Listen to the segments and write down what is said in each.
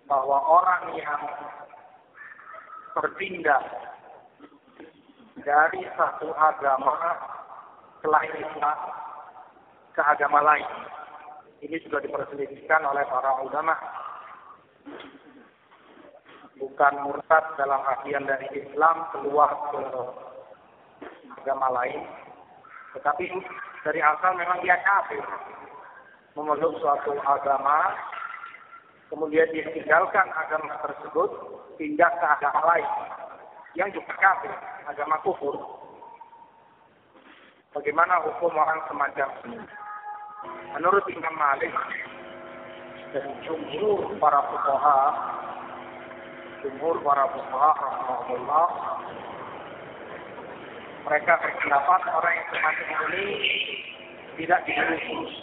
bahwa orang yang berpindah dari satu agama selain Islam ke agama lain, ini juga diperselisihkan oleh para ulama. Bukan murtad dalam artian dari Islam keluar ke agama lain, tetapi dari asal memang dia kafir, memeluk suatu agama, kemudian dia tinggalkan agama tersebut, pindah ke agama lain yang juga kafir, agama kufur. Bagaimana hukum orang semacam ini? Menurut Imam Malik dan jumhur para fuqaha rahimahullah, mereka berpendapat orang yang semacam ini tidak diurus.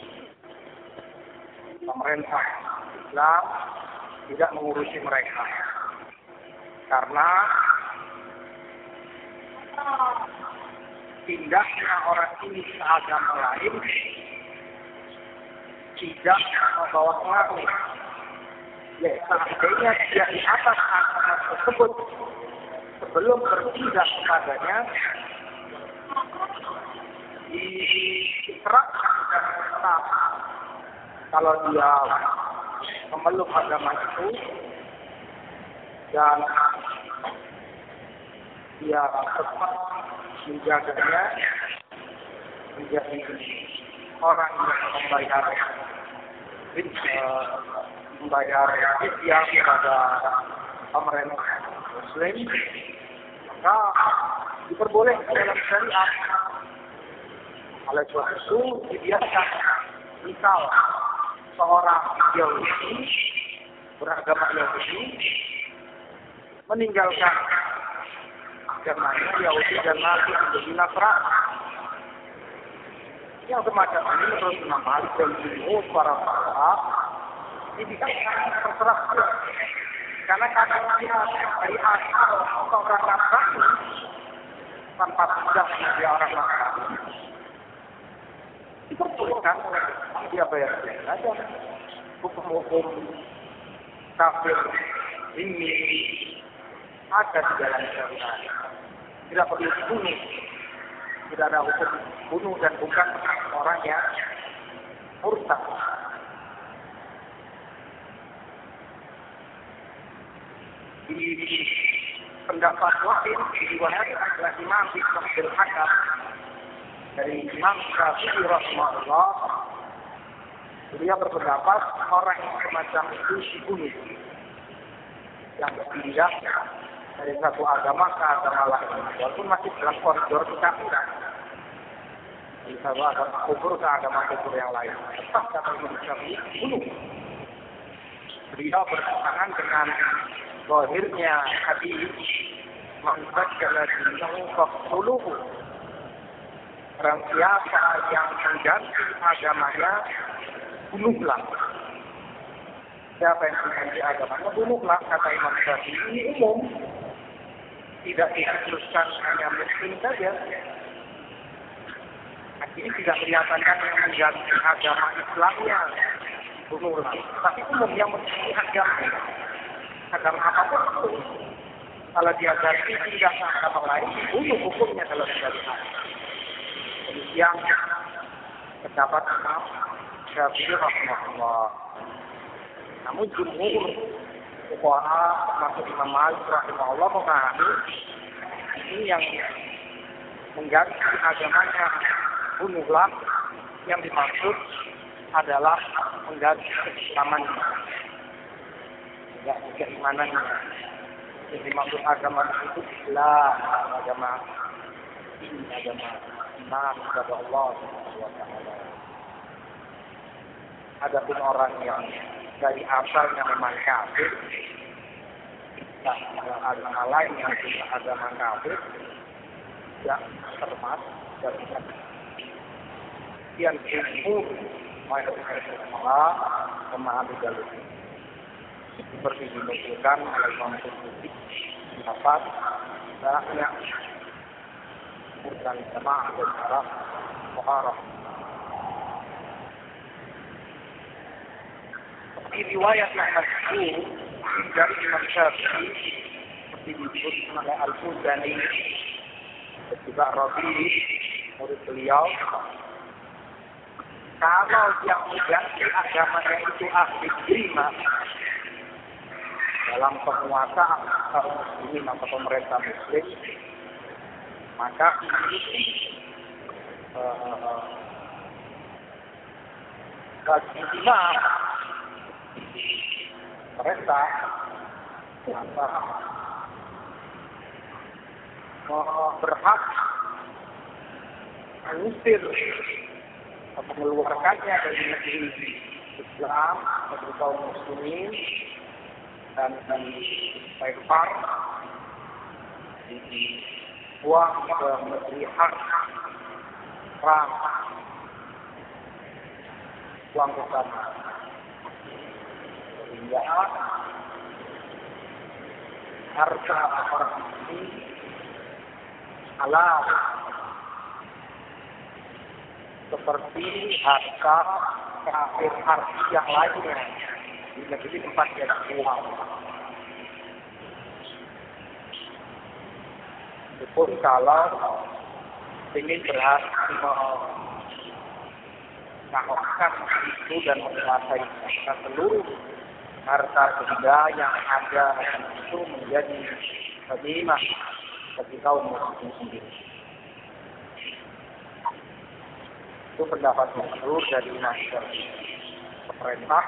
Pemerintah Islam tidak mengurusi mereka karena pindahnya orang ini ke agama lain tidak membawa pengaruh. Ya, seandainya dia di atas agama tersebut sebelum berpindah kepadanya, diterapkan dan tetap kalau dia memeluk agama itu dan dia tetap menjaganya menjadi orang yang membayar fidyah kepada pemerintah Muslim, maka diperbolehkan dalam syariat. Oleh sebab itu dibiarkan, misal seorang Yahudi beragama Yahudi meninggalkan agamanya Yahudi dan masuk menjadi Nasrani. Yang semacam ini menurut Imam Malik dan jumhur para ulama dikatakan terserah dia. Karena dia dari asal seorang Nasrani tanpa sudah menjadi orang Nasrani, diperbolehkan oleh Islam, dia bayar saja. Hukum-hukum kafir ini ada di dalam syariat. Tidak perlu dibunuh. Tidak ada hukum bunuh dan bukan orang yang murtad. Di pendapat lain diriwayatkan oleh Imam Ibnu Hakam dari Imam Syafi'i rahimahullah, dia berpendapat orang yang semacam itu dibunuh, yang berpindah dari satu agama ke agama lain, walaupun masih dalam koridor kekafiran, dari satu agama kufur ke agama kufur yang lain, tetap kata Imam Syafi'i dibunuh. Beliau bertentangan dengan zahirnya hadis man baddala dinahu faqtuluhu. Barang siapa yang mengganti agamanya, bunuhlah. Siapa yang mengganti agamanya, bunuhlah, kata Imam Syafi'i. Ini umum, tidak dikhususkan hanya Muslim saja. Ini tidak kelihatan yang mengganti agama Islamnya, bunuhlah. Tapi umum yang mengganti agama apapun itu, kalau dia ganti pindah ke agama lain, bunuh hukumnya kalau syariat. Demikian pendapat Imam Syafi'i rahimahullah. Namun jumhur fuqaha termasuk Imam Malik rahimahullah memahami ini yang mengganti agamanya bunuhlah, yang dimaksud adalah mengganti keislamannya, ya keimanannya. Yang dimaksud agama itu Islam, agama ini, agama iman kepada Allah SWT. Adapun orang yang dari asalnya memang kafir, dan agama lain yang punya agama kafir, tidak termasuk dari yang jumhur mayoritas ulama memahami dalil ini. Seperti dinukilkan oleh Imam Qurtubi, dapat banyak bukan jamaah dan arah muharram. Di riwayat yang masyhur dari Imam Syafi'i seperti disebut oleh Al-Muzani dan juga Rabi, murid beliau, kalau yang mengganti agamanya itu ahli terima dalam penguasaan kaum muslimin atau pemerintah muslim, maka bagi imam mereka berhak mengusir atau mengeluarkannya dari negeri Islam, negeri kaum muslimin, dan dilempar dibuang ke negeri hak perang, buang ke sana sehingga harta orang muslim halal seperti harta kafir harta yang lainnya di negeri tempat dia dibuang. Meskipun kalau ingin berhasil mengalahkan itu dan menguasai seluruh harta benda yang ada itu menjadi ghanimah bagi kaum muslimin. Itu pendapat masyhur dari masyarakat. Pemerintah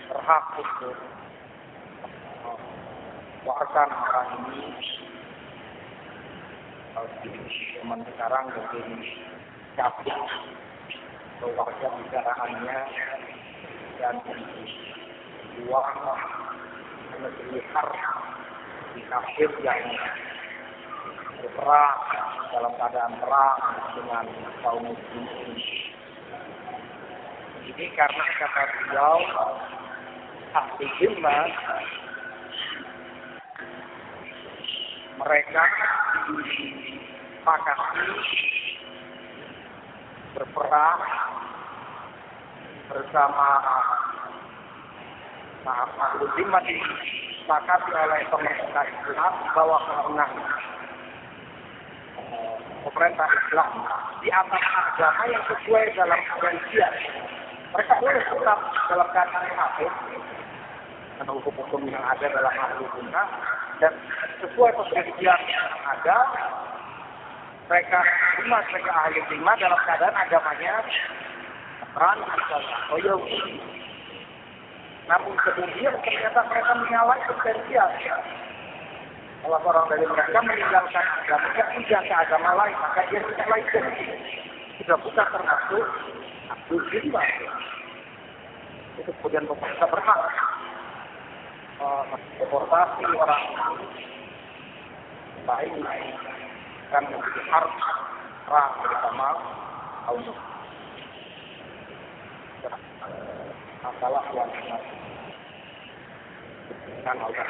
berhak untuk mengeluarkan orang ini zaman sekarang mungkin capek keluarga negaraannya dan dibuang ke negeri di kafir yang berperang dalam keadaan perang dengan kaum muslimin. Ini karena kata beliau ahli ilmu mereka disepakati berperang bersama ahli ilmu disepakati oleh pemerintah Islam bahwa kemenangan pemerintah Islam di atas agama yang sesuai dalam perjanjian. Mereka boleh tetap dalam keadaan kafir karena hukum-hukum yang ada dalam ahli sunnah dan sesuai perjanjian yang ada, mereka ahli terima dalam keadaan agamanya Nasrani atau Yahudi. Namun kemudian ternyata mereka menyalahi perjanjian. Kalau orang dari mereka meninggalkan agamanya pindah ke agama lain, maka dia tidak lain sudah bukan termasuk abdul jilbab. Itu kemudian pemerintah berhak deportasi orang baik kan menjadi harus perang bersama kaum masalah yang kan oleh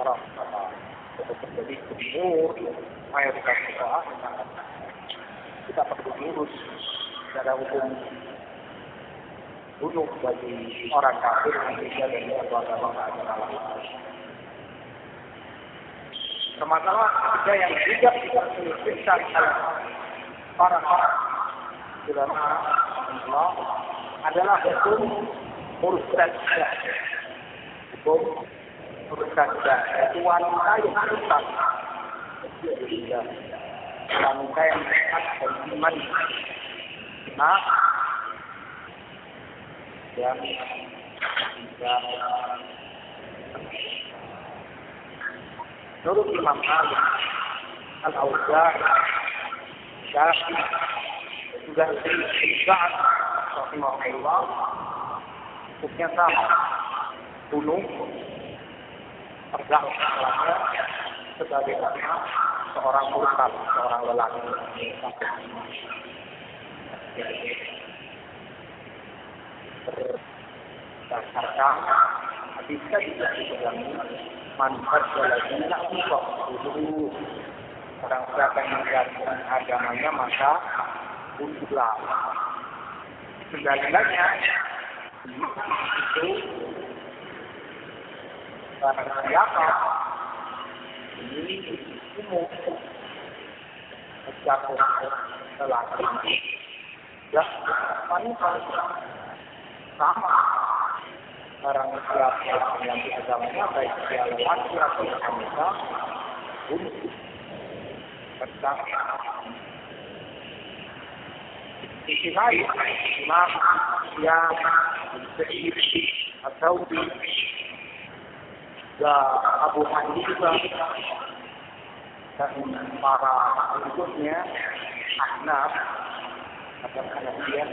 orang untuk terjadi timur mayoritas sekolah kita perlu diurus secara hukum bunuh bagi orang kafir Indonesia dan satu agama permasalahan ketiga yang juga diselesaikan oleh para ulama Allah adalah hukum murtad. Hukum murtad itu wanita yang murtad, wanita yang murtad dan iman, yang tidak menurut Imam Malik, Al-Auza'i, Syafi'i, sudah disebut rahimahullah, hukumnya sama, bunuh, terdakwa sebagai seorang murtad, seorang lelaki. Berdasarkan bisa dipegangi manfaat jalannya untuk dulu orang siapa yang menggantikan agamanya maka bunuhlah. Sebenarnya itu barang siapa ini umum sejak lelaki dan wanita sama barang siapa yang agamanya baik dia lelaki atau wanita umum bersama. Di sisi lain, Imam yang atau Abu Hanifah dan para pengikutnya Ahnaf atau Hanafiyah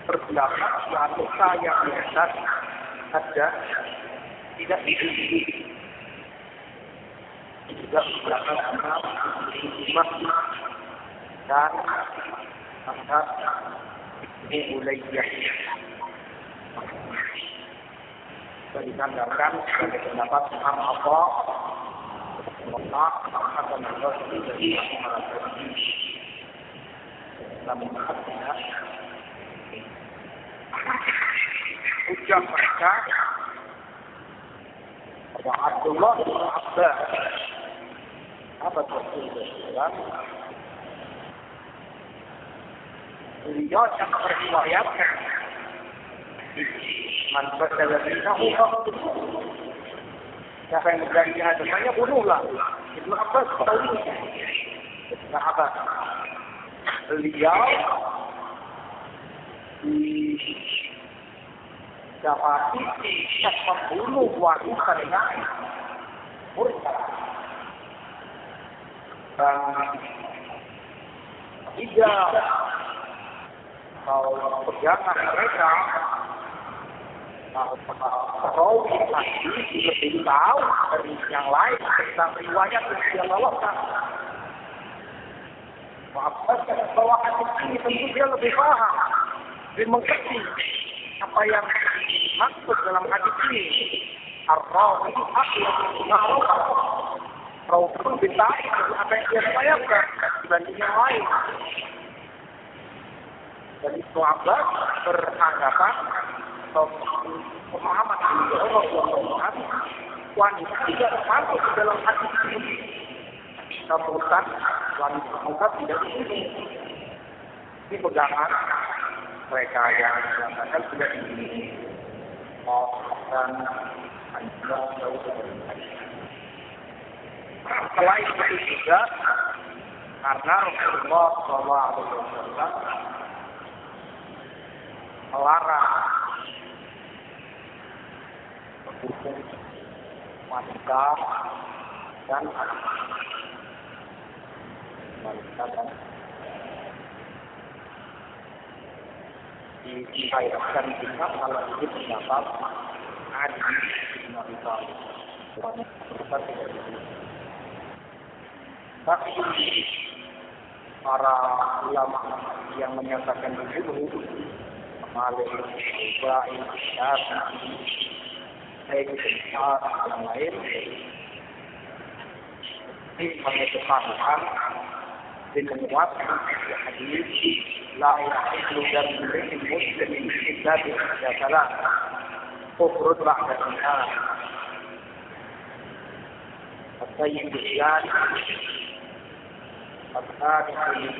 berpendapat wanita yang biasa ada tidak diikuti. Juga berpendapat Ahnaf, Imam dan Ahnaf ini Ulayyah disandarkan sebagai pendapat Imam Abu Allah atau menurut dari namun tidak ujar mereka bahwa Abdullah bin Abbas sahabat Rasulullah beliau yang meriwayatkan man badala dinahu faqtul. Siapa yang berganti agamanya bunuhlah. Ibnu Abbas tahu ini. Sahabat beliau didapati tidak membunuh wanita dengan murtad. Dan tidak kalau pegangan mereka perawi hadis lebih tahu dari yang lain tentang riwayat yang dibawakan. Maafkan bahwa hadis ini tentu dia lebih paham, lebih mengerti apa yang maksud dalam hadis ini. Ar-rawi aqlaq rawi pun lebih tahu apa yang dia riwayatkan dibanding yang lain. Jadi Ibnu Abbas beranggapan atau pemahaman Allah wanita tidak termasuk di dalam hadis ini. Kemudian wanita tidak ini. Ini pegangan mereka yang mengatakan tidak ini. Dan selain itu juga karena Rasulullah SAW melarang hukum wanita dan anak. Wanita dan diayatkan juga kalau itu pendapat Adi bin Abi Thalib. Tapi para ulama yang menyatakan begitu Malik, Ibrahim, Syafi'i, baik besar yang lain ini menetapkan dengan kuat hadis la yahillu damu muslimin illa bi salah kufrun ba'da iman at-tayyib al-jan at-tayyib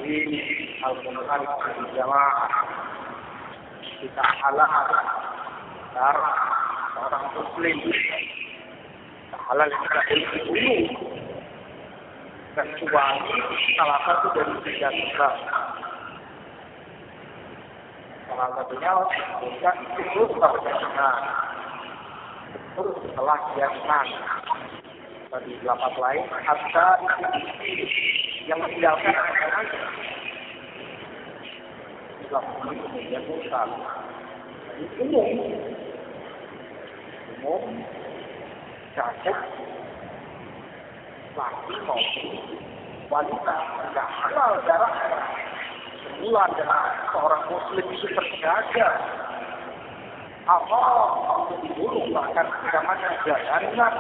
al-qur'an al-jamaah kita halal darah orang muslim halal kita dibunuh kecuali salah satu dari tiga sebab. Salah satunya bukan terus berjalan terus setelah jalan tadi lapat lain hatta yang meninggalkan anak kemudian mursal. Umum cacat laki maupun wanita tidak halal darahnya. Semula dengan seorang muslim itu terjaga Allah untuk dibunuh bahkan zamannya jahannam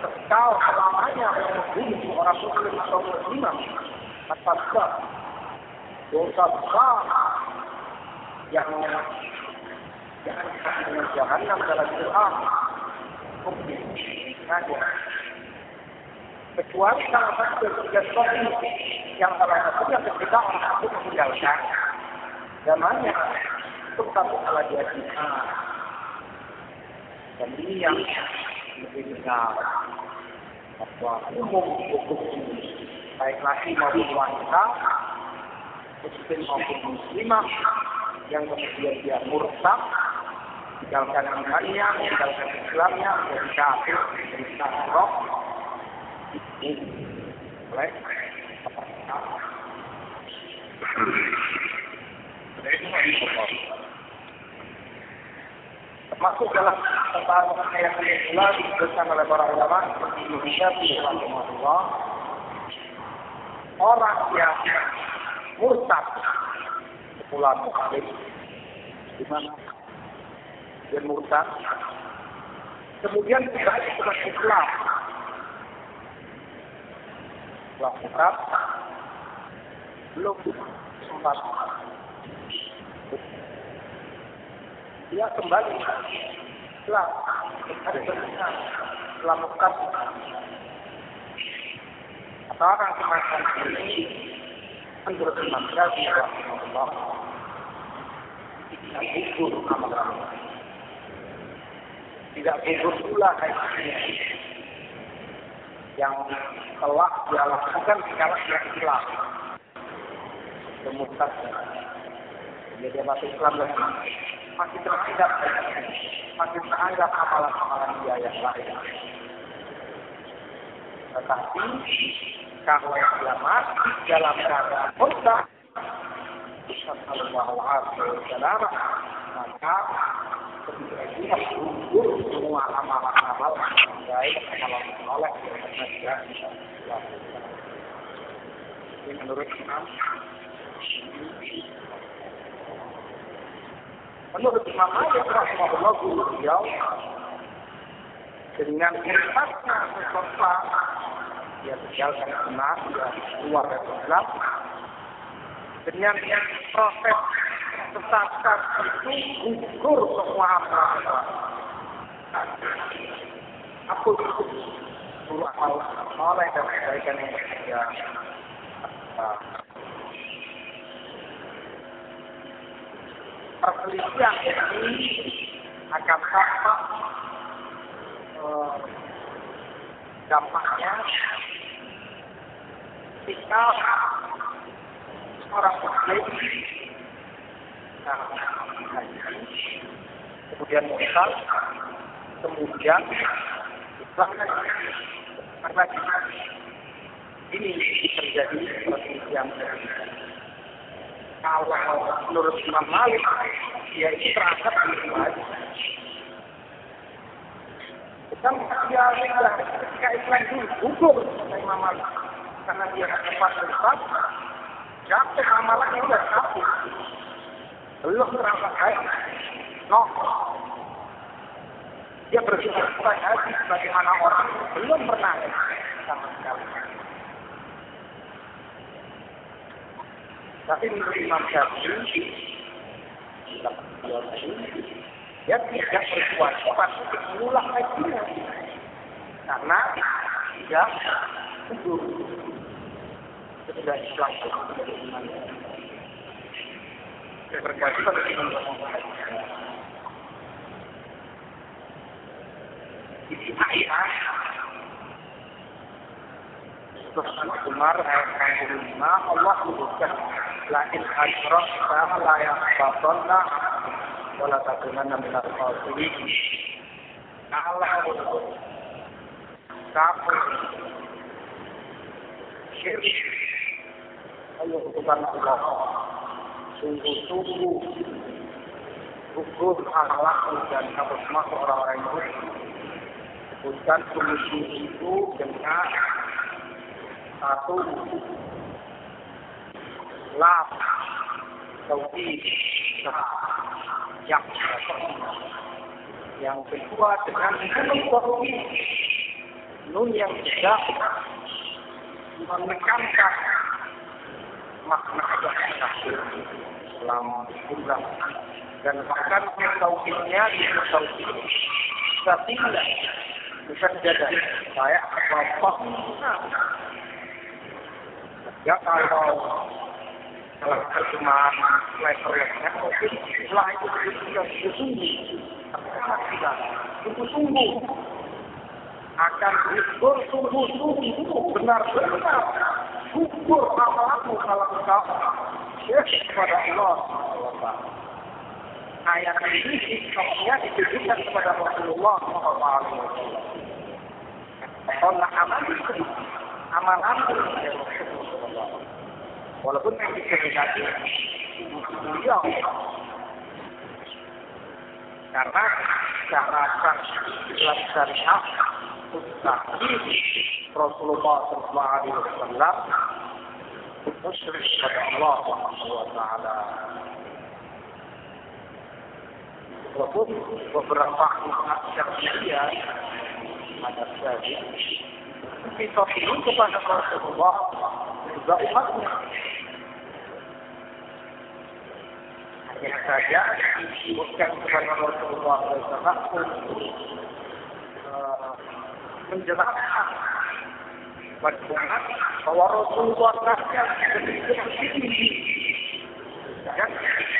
kekal selamanya membunuh seorang muslim atau muslimah atas dosa besar yang dengan jahannam dalam Quran bukti saja. Kecuali salah satu dari kondisi yang salah satunya ketika orang itu meninggalkan zamannya untuk satu salah dia dan ini yang lebih benar bahwa umum hukum baik laki maupun wanita, muslim maupun muslimah yang kemudian dia murtad, meninggalkan imannya, meninggalkan Islamnya, menjadi kafir, menjadi kafir, ini oleh termasuk dalam pembahasan ayat ini pula disebutkan oleh para ulama seperti Ibnu Syafi'i rahimahullah, orang yang murtad pulang balik di mana dia murtad kemudian kembali ke Islam setelah murtad belum sempat dia kembali setelah murtad atau orang semacam ini menurut Imam Syafi'i rahimahullah tidak gugur amalan, tidak gugur pula hajinya yang telah dia lakukan secara Islam murtad. Jadi dia masuk Islam dan masih teranggap amalan-amalan dia yang lain. Tetapi kalau dia mati dalam keadaan murtad, sallallahu alaihi wasallam, maka ketika dia gugur semua amalan-amalan baik amalan soleh yang dia lakukan. Ini menurut Imam. Menurut Imam Malik rahimahullah beliau dengan murtadnya seseorang dia tinggalkan benar, dia keluar dari Islam dengan proses sesat itu gugur semua amalan. Aku itu dulu amal dan kebaikan yang dia perselisihan ini akan dampaknya ketika orang muslim kemudian murtad, kemudian karena ini terjadi perselisihan. Kalau menurut Imam Malik, dia itu terangkat di luar. Dan dia sudah ketika Islam itu gugur oleh Imam Malik, karena dia sempat murtad, jatuh amalannya sudah satu, belum terangkat baik. Dia bersikap haji sebagaimana orang belum pernah sama sekali. Tapi menurut Imam Syafi'i, dia tidak berkewajiban untuk mengulang hajinya karena tidak gugur. Sudah Islam menjadi iman. Dia berkewajiban untuk mengulang hajinya. Di ayat Surah Umar ayat 65 Allah menyebutkan lain asyrakta la yahbatanna wa la takunanna minal khasirin. Allah kafir syirik Allah bukan Allah sungguh-sungguh gugur akhlak dan karisma orang-orang itu bukan solusi itu dengan satu laf tauhid yang kedua dengan tauhid nun yang tidak menekankan makna kafir dalam jumlah dan bahkan tauhidnya di tauhid Tapi bukan jaga saya apa-apa. Ya kalau terjemahan levelnya mungkin setelah itu sudah sungguh. Tidak, sungguh akan diukur sungguh benar-benar ukur amalanmu kalau engkau kepada Allah. Ayat ini sikapnya ditujukan kepada Rasulullah SAW. Kalau amalan dari Rasulullah. Walaupun yang diceritakan beliau, karena cara dalam syariat mustahil Rasulullah SAW musyrik kepada Allah SWT. Walaupun beberapa syariat ada saja kita pilih kepada Rasulullah juga umatnya. Hanya saja bukan kepada Rasulullah SAW menjelaskan bagaimana bahwa Rasulullah SAW ini dan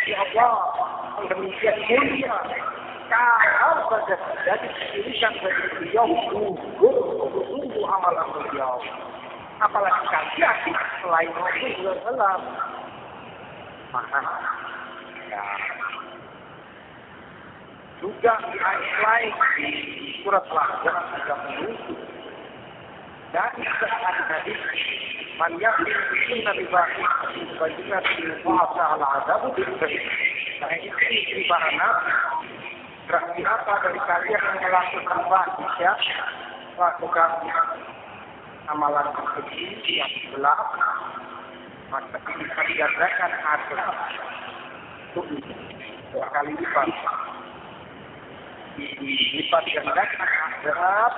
ya Allah demikian mulia kalau saja jadi diberikan bagi beliau sungguh amalan beliau, apalagi kalian selain Rasulullah SAW, maka ya juga di ayat lain di surat Al-Ahzab 30 dan saat hadis man yaqin sunna bi ba'di bayyinati fa'asa al-'adab bil-bayt. Nah ini ibaratnya siapa dari kalian yang melakukan fahisya, melakukan amalan keji yang gelap, maka bisa digandakan azab dua kali lipat. Dilipat gandakan azab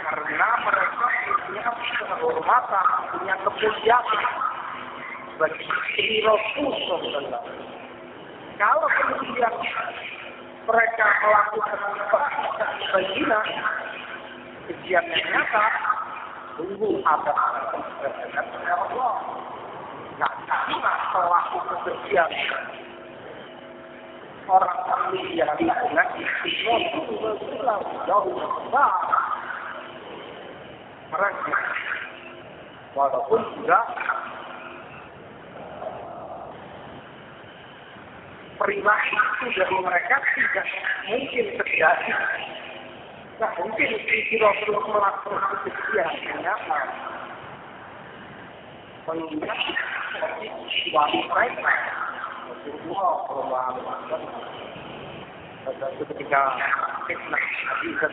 karena mereka punya kehormatan, punya kemuliaan bagi istri Rasulullah. Kalau kemudian mereka melakukan berzina, kejadian yang nyata, tunggu ada kepada Allah. Nah, karena pelaku kekejian orang yang dengan istimewa jauh besar mereka, walaupun juga perilaku itu dari mereka tidak mungkin terjadi. Tidak mungkin istri Rasulullah melakukan kekejian ternyata mengingat suami mereka Rasulullah SAW. Ketika fitnah Hadijah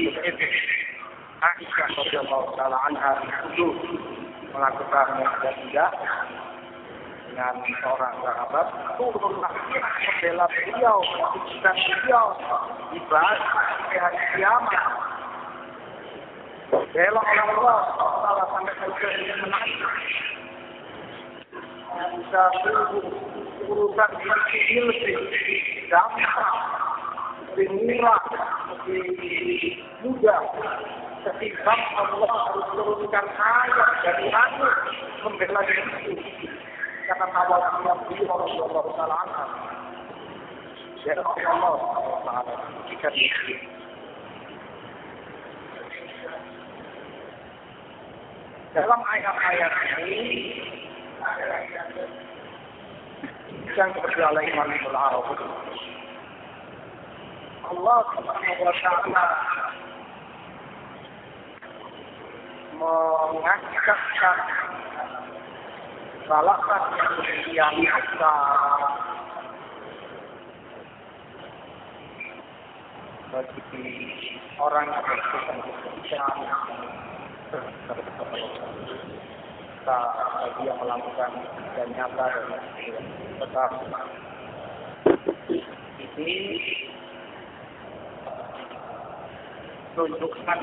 Aisyah radhiyallahu taala anha itu melakukan yang tidak dengan seorang sahabat, turunlah membela beliau, dan beliau dibahas di hari kiamat. Bela oleh Allah Taala sampai ke menangis. Bisa urusan ini lebih gampang, lebih murah, lebih mudah. Ketimbang Allah harus turunkan ayat dari langit membela diri itu. Karena tawaran beliau Rasulullah SAW. Ya Allah Taala jika dalam ayat-ayat ini yang seperti Imam Al-Arabi, Allah Subhanahu wa Ta'ala mengajarkan balasan yang besar bagi orang yang berkesan bagi yang melakukan dan nyata dan tetap ini menunjukkan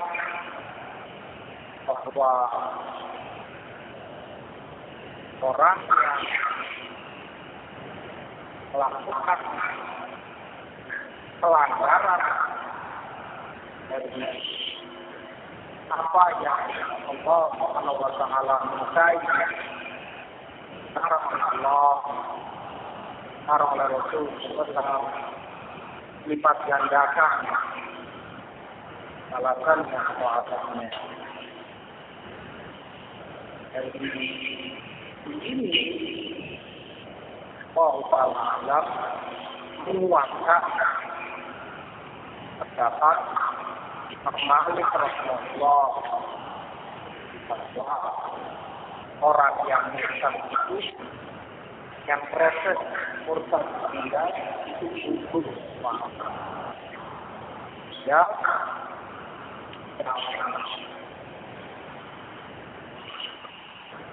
bahwa orang yang melakukan pelanggaran dari apa yang Allah Subhanahu wa taala menyukai, haram Allah, haram oleh Rasul sallallahu lipat gandakan alasannya atau atasnya. Dari ini Allah Ta'ala alam menguatkan terdapat Imam Malik Rasulullah bahwa orang yang murtad itu, yang proses murtad dia itu hukum ya,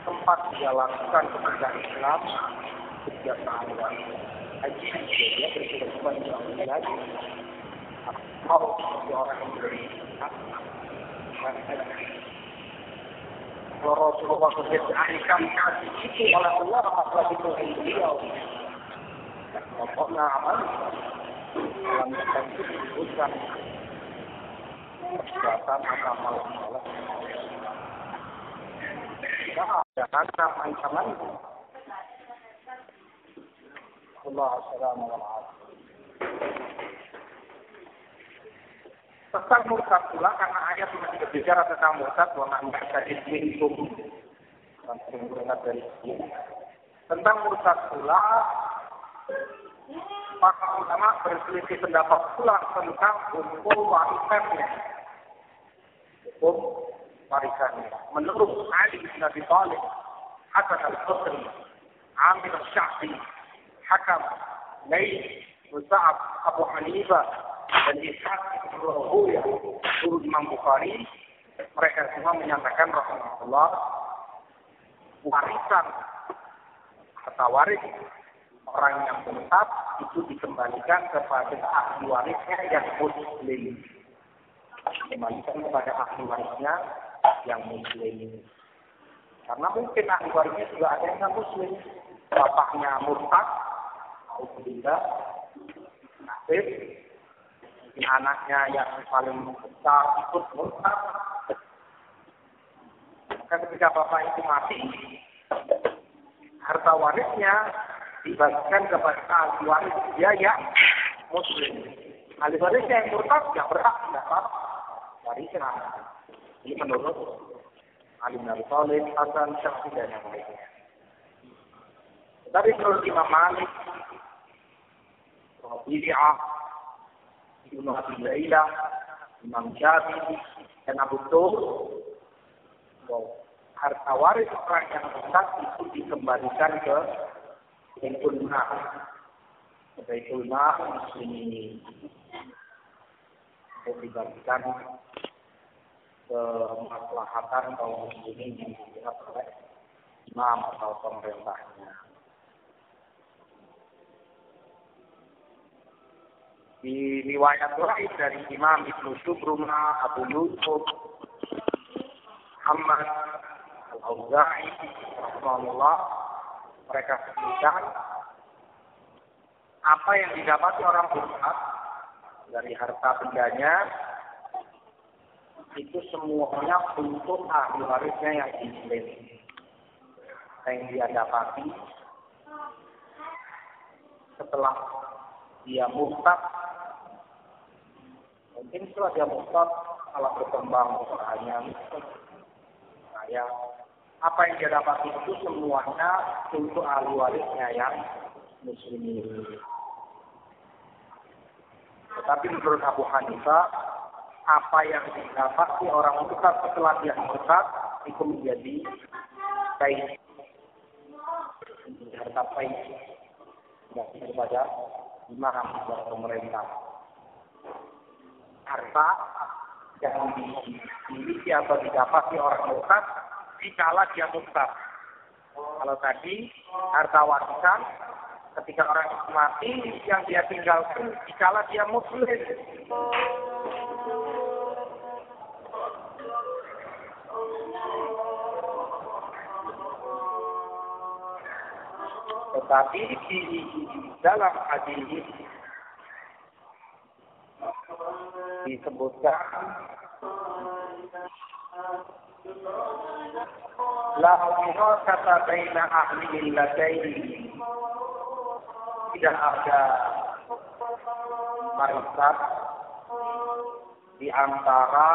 tempat dia lakukan kepada Islam sejak awal haji dia berkewajiban jauh lagi mau seperti orang yang beriman. Kalau Rasulullah berkata itu oleh Allah apalagi itu beliau pokoknya aman dalam Islam itu disebutkan perbuatan atau malam-malam tidak ada ancaman Allah Subhanahu tentang murtad pula, karena ayat masih berbicara tentang murtad, wa man ya'tadid minkum dari sini. Tentang murtad pula, para ulama berselisih pendapat pula tentang hukum warisannya. Hukum warisannya. Menurut Ali bin Abi Thalib, Hasan al-Basri, Amir al-Sya'bi, Hakam, Laits, Musa'ab, Abu Hanifah, dan Ishaq Rahuya, guru Imam Bukhari, mereka semua menyatakan rahimahullah warisan atau waris orang yang murtad itu dikembalikan kepada ahli warisnya yang muslim. Dikembalikan kepada ahli warisnya yang muslim. Karena mungkin ahli warisnya juga ada yang non muslim. Bapaknya murtad, alhamdulillah, nasib. Anaknya yang paling besar ikut murtad. Maka ketika bapak itu mati, harta warisnya dibagikan kepada ahli waris dia yang muslim. Ahli warisnya yang murtad tidak berhak mendapat warisnya. Ini menurut Ali bin Abi Thalib, Hasan, Syafi'i dan yang lainnya. Tapi menurut Imam Malik, Rabi'ah, Ibnu Abi Lailah, Imam Syafi'i dan Abu Thawr, harta waris orang yang murtad itu dikembalikan ke Baitul Mal, Baitul Mal muslimin, untuk dibagikan ke maslahatan kaum muslimin yang dilihat oleh imam atau pemerintahnya. Di riwayat lain dari Imam Ibnu Shubrumah, Abu Yusuf, Muhammad Al-Auza'i, rahimahullah, mereka sebutkan apa yang didapati orang murtad dari harta bendanya itu semuanya untuk ahli warisnya yang muslim. Yang dia dapati setelah dia murtad, mungkin setelah dia murtad malah berkembang usahanya, saya apa yang dia dapat itu semuanya untuk ahli warisnya yang muslimin. Tetapi menurut Abu Hanifah, apa yang didapati orang murtad setelah dia murtad itu menjadi baik, harta baik kepada imam dan pemerintah. Harta yang dimiliki atau didapati orang murtad dikala dia murtad. Kalau tadi harta warisan ketika orang mati yang dia tinggalkan dikala dia muslim. Tetapi di dalam hadis disebutkan la kata baina ahli millataini, tidak ada barisan di antara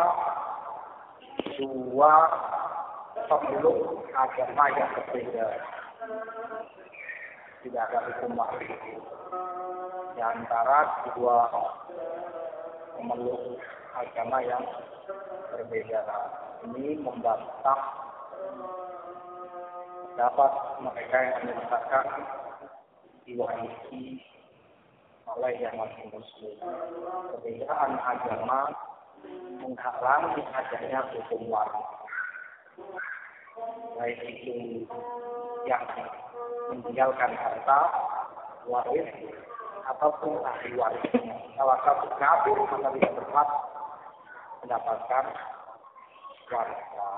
dua pemeluk agama yang berbeda. Tidak ada hukum wahid di antara dua pemeluk agama yang berbeda. Ini membantah pendapat mereka yang menyatakan diwarisi oleh yang masing muslim. Perbedaan agama menghalangi adanya hukum waris, baik itu yang meninggalkan harta waris ataupun ahli warisnya. Salah satu kafir maka tidak berhak mendapatkan warisnya.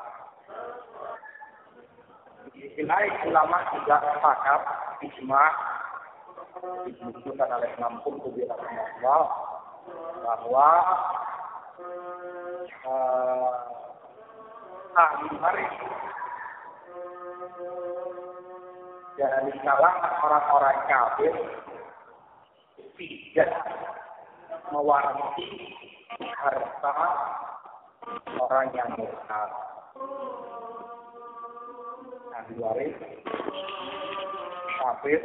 Di sisi lain ulama juga sepakat ijma disebutkan oleh Imam Qurtubi rahimahullah bahwa ahli waris dari kalangan orang-orang kafir tidak mewarisi harta orang yang murtad. Ahli waris kafir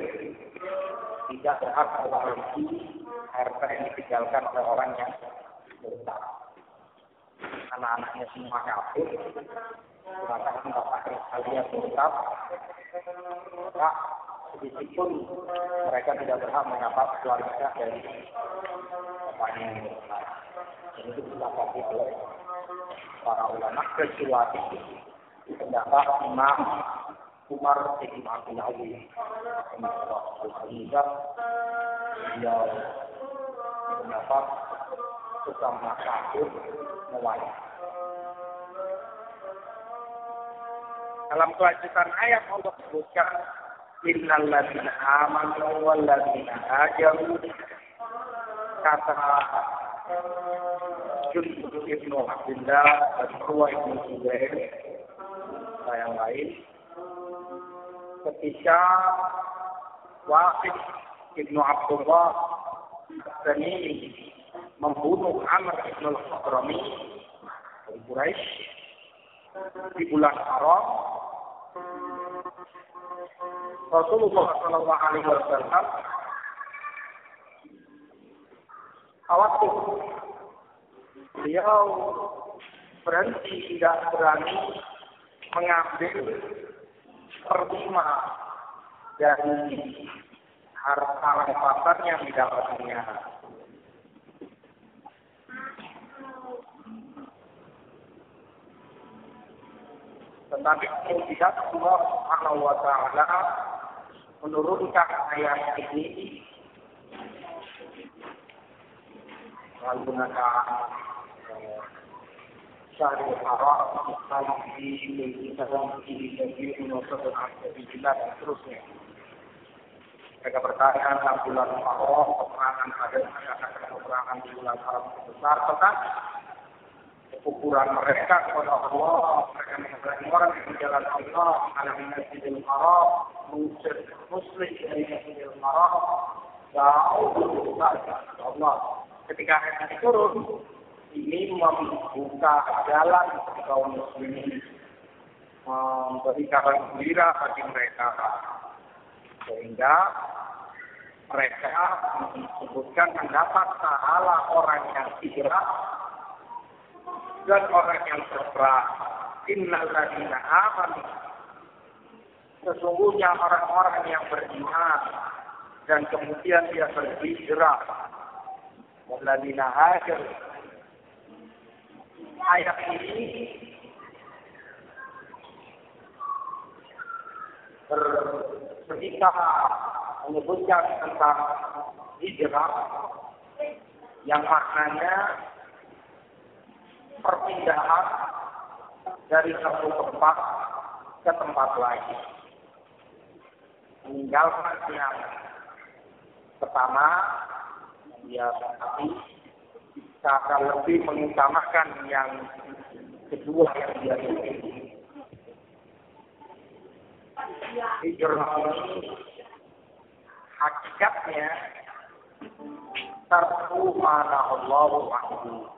tidak berhak mewarisi harta yang ditinggalkan oleh orang yang murtad. Anak-anaknya semua kafir, mengatakan bapaknya kalian murtad, maka meskipun mereka tidak berhak mendapat keluarga dari bapaknya yang murtad. Dan itu disepakati oleh para ulama kecuali pendapat Imam Umar bin Abdul Aziz al-Khalifah, beliau mendapat sesama kafir mewaris. Dalam kelanjutan ayat Allah sebutkan innal ladzina amanu wal ladzina hajaru, kata Jundub ibnu Abdullah dan Urwah ibnu Zubair yang lain, ketika Waqid ibnu Abdullah As-Tamimi membunuh Amr ibn al-Hadrami dari Quraisy di bulan Haram, Rasulullah SAW khawatir. Beliau berhenti, tidak berani mengambil perlima dari harta rampasan yang didapatnya. Tetapi kemudian Allah Subhanahu wa Ta'ala menurunkan ayat ini menggunakan syariat haram, al-Jil, al-Jil, al-Jil, dan seterusnya. Mereka bertanya tentang bulan Haram, peperangan peperangan di bulan Haram besar, tentang ukuran mereka kepada Allah. Mereka mengatakan orang yang berjalan Allah dalam Masjidil Haram, mengusir muslim dari Masjidil Haram, jauh dari Allah. Ketika ayat ini turun, ini membuka jalan kaum muslimin, memberi kabar gembira bagi mereka, sehingga mereka disebutkan mendapat pahala orang yang hijrah dan orang yang berperang. Innal ladzina amanu, sesungguhnya orang-orang yang beriman dan kemudian dia berhijrah. Walladzina hajaru. Ayat ini ketika menyebutkan tentang hijrah yang maknanya perpindahan dari satu tempat ke tempat lain, meninggalkan yang pertama dia berarti akan lebih mengutamakan yang kedua yang dia pilih. Hijrah ini hakikatnya tarku mana Allah wahyu,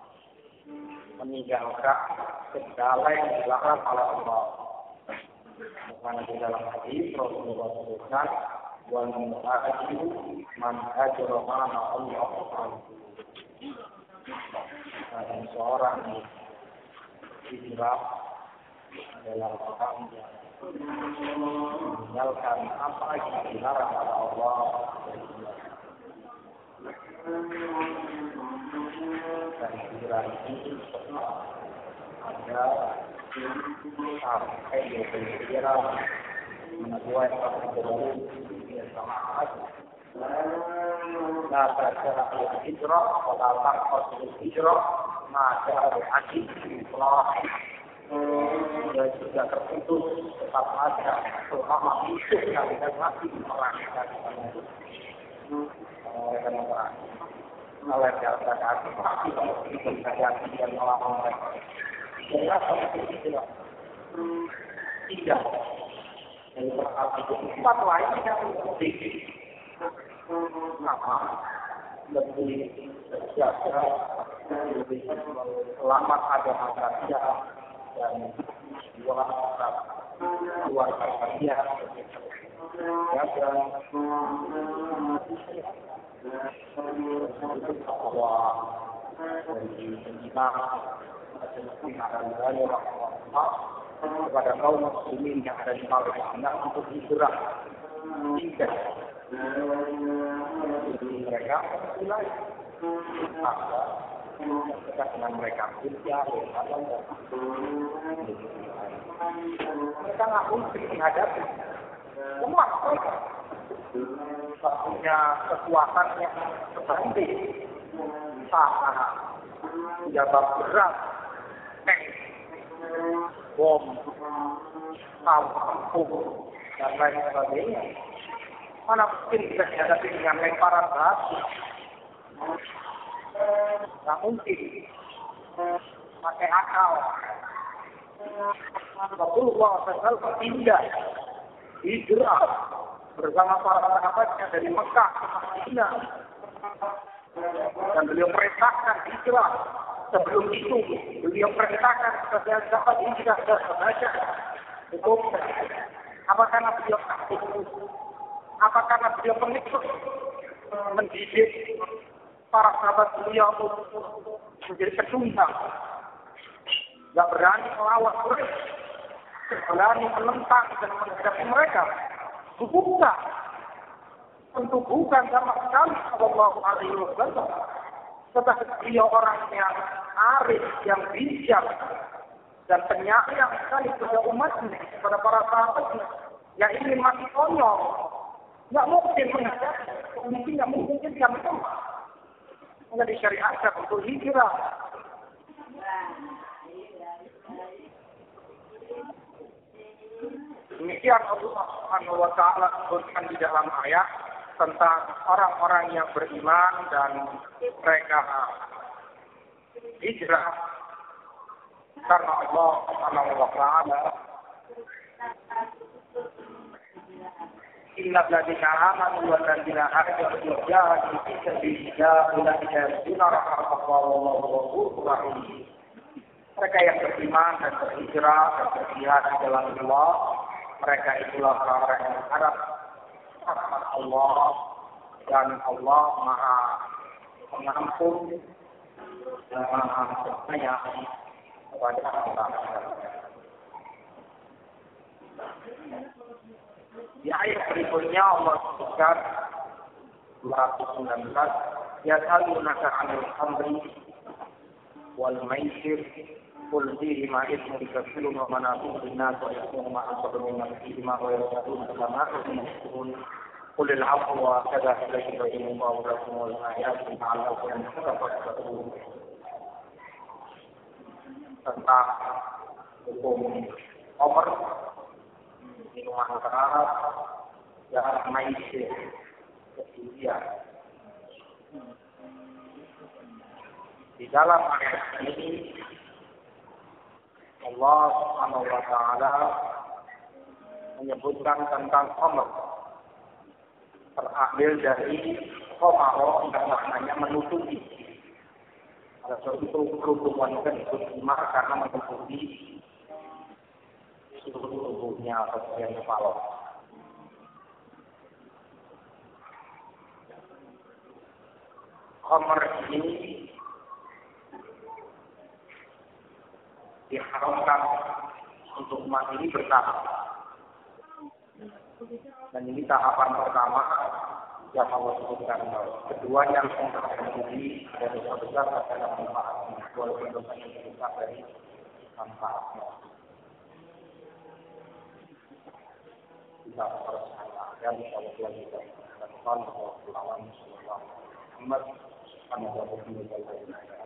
meninggalkan segala yang dilarang oleh Allah. Karena di dalam hadis Rasulullah sebutkan wal mu'ajiru man hajara mana Allah wahyu. Dan seorang hijrah adalah orang yang meninggalkan apa yang dilarang oleh Allah. Dan hijrah ini ada sampai yang berkira menuai kebenaran yang sangat. Nah, secara hijrah, kalau tak hijrah, maka ada hadis Allah dan juga terputus tetap ada selama hidup dan masih merasakan orang oleh keadaan pasti terjadi dan melawan mereka. Kenapa itu tidak? Dari perkara itu empat lain yang penting. Nama lebih sejahtera, lebih selamat ada manusia dan keluarga dia. Ya dan bahwa dari imam kepada kaum muslimin yang ada di Palestina untuk hijrah tidak mereka mulai maka kita dengan mereka kerja mereka nggak mungkin menghadapi lemah mereka punya kekuatan yang sebanding sangat jabat berat tank bom tampuk dan lain sebagainya. Mana mungkin bisa dihadapi dengan lemparan batu? Tidak mungkin. Pakai akal. Rasulullah SAW berpindah hijrah bersama para sahabatnya dari Mekah ke Madinah. Dan beliau perintahkan hijrah. Sebelum itu, beliau perintahkan kepada sahabat hijrah dan sahabatnya. Itu apa karena beliau takut? Apa karena beliau pengikut mendidik para sahabat beliau untuk menjadi pecundang? Tidak berani melawan mereka, berani menentang dan menghadapi mereka. Bukan, tentu bukan sama sekali Sallallahu Alaihi Wasallam. Tetapi beliau orang yang arif, yang bijak dan penyayang sekali kepada umatnya, kepada para sahabatnya yang ingin mati konyol. Nggak mungkin menghadapi, mungkin nggak mungkin kami tempat. Nggak disyariatkan untuk hijrah. Demikian Allah Subhanahu wa Ta'ala sebutkan di dalam ayat tentang orang-orang yang beriman dan mereka hijrah karena Allah Subhanahu wa Ta'ala. Innal ladzina amanu wal ladzina hajaru wa jahadu fi sabilillah ulaika yarjuna rahmatallahi wallahu ghafurur rahim. Mereka yang beriman dan berhijrah dan berjihad di jalan Allah, mereka itulah orang-orang yang berharap rahmat Allah dan Allah Maha Pengampun dan Maha Penyayang kepada orang-orang. Di ayat berikutnya Allah sebutkan 219 yas'alunaka 'anil khamri wal maisir qul fihima ithmun katsirun wa manafi'u lin-nas wa ithmuhuma akbaru min naf'ihima wa yas'alunaka kama yas'alun qul al-'afwa wa kadhalika yubayyinu Allahu lakum al-ayati la'allakum tattaqun. Tentang hukum khamr, minuman keras, dan maisir, kejadian. Di dalam ayat ini Allah Subhanahu wa taala menyebutkan tentang khamr, terambil dari khamaro yang maknanya menutupi. Pada saat itu kerudung wanita disebut khimar karena menutupi seluruh tubuhnya atau bagian kepala. Khamr ini diharamkan untuk umat ini bertahap. Dan ini tahapan pertama yang Allah sebutkan. Kedua yang menjadi dari dosa besar adalah manfaatnya. Walaupun dosa yang besar dari manfaatnya. Kita harus mengatakan kalau kita melakukan perlawanan Muhammad Sallallahu Alaihi Wasallam.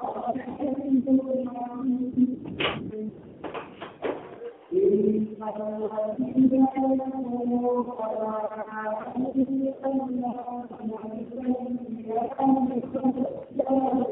Thank you.